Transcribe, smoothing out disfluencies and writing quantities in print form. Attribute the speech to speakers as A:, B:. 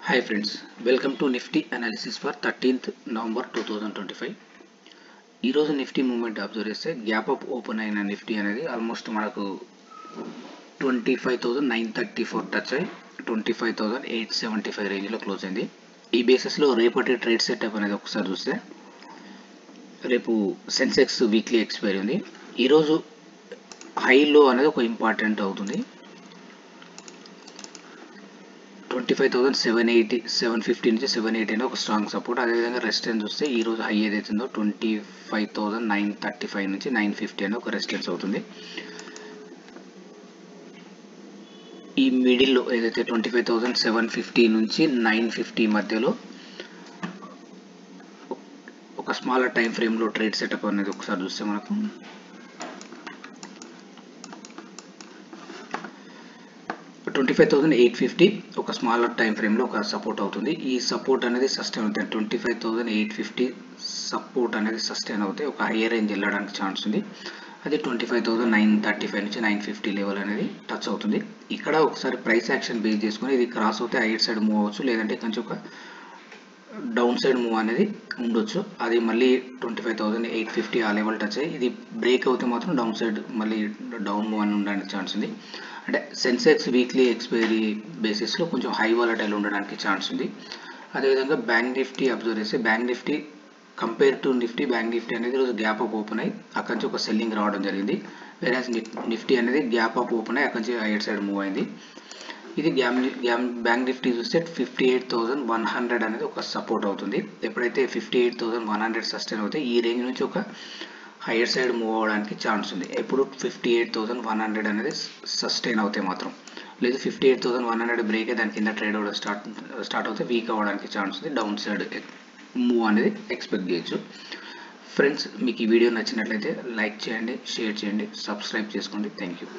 A: Hi friends, welcome to Nifty analysis for 13th November 2025. ఈ రోజు Nifty movement observe చేస్తే gap up open అయిన Nifty అనేది almost మనకు 25,934 టచ్ అయ్యి 25,875 రేంజ్లో క్లోజ్ అయింది. ఈ బేసిస్లో రేపటి ట్రేడ్ సెటప్ అనేది ఒకసారి చూస్తే రేపు సెన్సెక్స్ వీక్లీ ఎక్స్పైరీ ఉంది. ఈరోజు హై లో అనేది ఒక ఇంపార్టెంట్ అవుతుంది. 25,750 నుంచి 780 అనేది ఒక స్ట్రాంగ్ సపోర్ట్. అదేవిధంగా రెసిస్టెన్స్ చూస్తే ఈ రోజు హై ఏదైతుందో 25,935 నుంచి 950 అనేది ఒక రెసిస్టెన్స్ అవుతుంది. ఈ మిడిల్లో ఏదైతే 25,750 నుంచి 950 మధ్యలో ఒక స్మాలర్ టైం ఫ్రేమ్లో ట్రేడ్ సెటప్ అనేది ఒకసారి చూస్తే మనకు 25,850 ఒక స్మాలర్ టైం ఫ్రేమ్లో ఒక సపోర్ట్ అవుతుంది. ఈ సపోర్ట్ అనేది సస్టైన్ అవుతుంది. 25,850 సపోర్ట్ అనేది సస్టైన్ అవుతాయి. ఒక హైయర్ రేంజ్ వెళ్ళడానికి ఛాన్స్ ఉంది. అది 25,935 నుంచి 950 లెవెల్ అనేది టచ్ అవుతుంది. ఇక్కడ ఒకసారి ప్రైస్ యాక్షన్ బేస్ చేసుకుని ఇది క్రాస్ అవుతే హైయర్ సైడ్ మూవ్ అవ్వచ్చు, లేదంటే కొంచెం ఒక డౌన్ సైడ్ మూవ్ అనేది ఉండొచ్చు. అది మళ్ళీ 25,850 ఆ లెవెల్ టచ్ అయ్యి ఇది బ్రేక్ అవుతే మాత్రం డౌన్ సైడ్ మళ్ళీ డౌన్ మూవ్ అని ఉండడానికి ఛాన్స్ ఉంది. అంటే సెన్సెక్స్ వీక్లీ ఎక్స్పైరీ బేసిస్లో కొంచెం హై వాలటైల్ ఉండడానికి ఛాన్స్ ఉంది. అదేవిధంగా బ్యాంక్ నిఫ్టీ అబ్జర్వ్ చేస్తే bank Nifty compare to Nifty bank Nifty అనేది ఈరోజు గ్యాప్ అప్ ఓపెన్ అయ్యి అక్కడి నుంచి ఒక సెల్లింగ్ రావడం జరిగింది. వేరేస్ నిఫ్టీ అనేది గ్యాప్ అప్ ఓపెన్ అయ్యి అక్కడి నుంచి హైయర్ సైడ్ మూవ్ అయింది. ఇది బ్యాంక్ నిఫ్టీ చూస్తే 58,100 అనేది ఒక సపోర్ట్ అవుతుంది. ఎప్పుడైతే 58,100 సస్టైన్ అవుతే ఈ రేంజ్ నుంచి ఒక హైయర్ సైడ్ మూవ్ అవ్వడానికి ఛాన్స్ ఉంది. ఎప్పుడు 58,100 అనేది సస్టైన్ అవుతే మాత్రం, లేదు 58,100 బ్రేక్ దాని కింద ట్రేడ్ అవ్వడం స్టార్ట్ అవుతే వీక్ అవ్వడానికి ఛాన్స్ ఉంది. డౌన్ సైడ్ మూవ్ అనేది ఎక్స్పెక్ట్ చేయొచ్చు. ఫ్రెండ్స్, మీకు ఈ వీడియో నచ్చినట్లయితే లైక్ చేయండి, షేర్ చేయండి, సబ్స్క్రైబ్ చేసుకోండి. Thank you.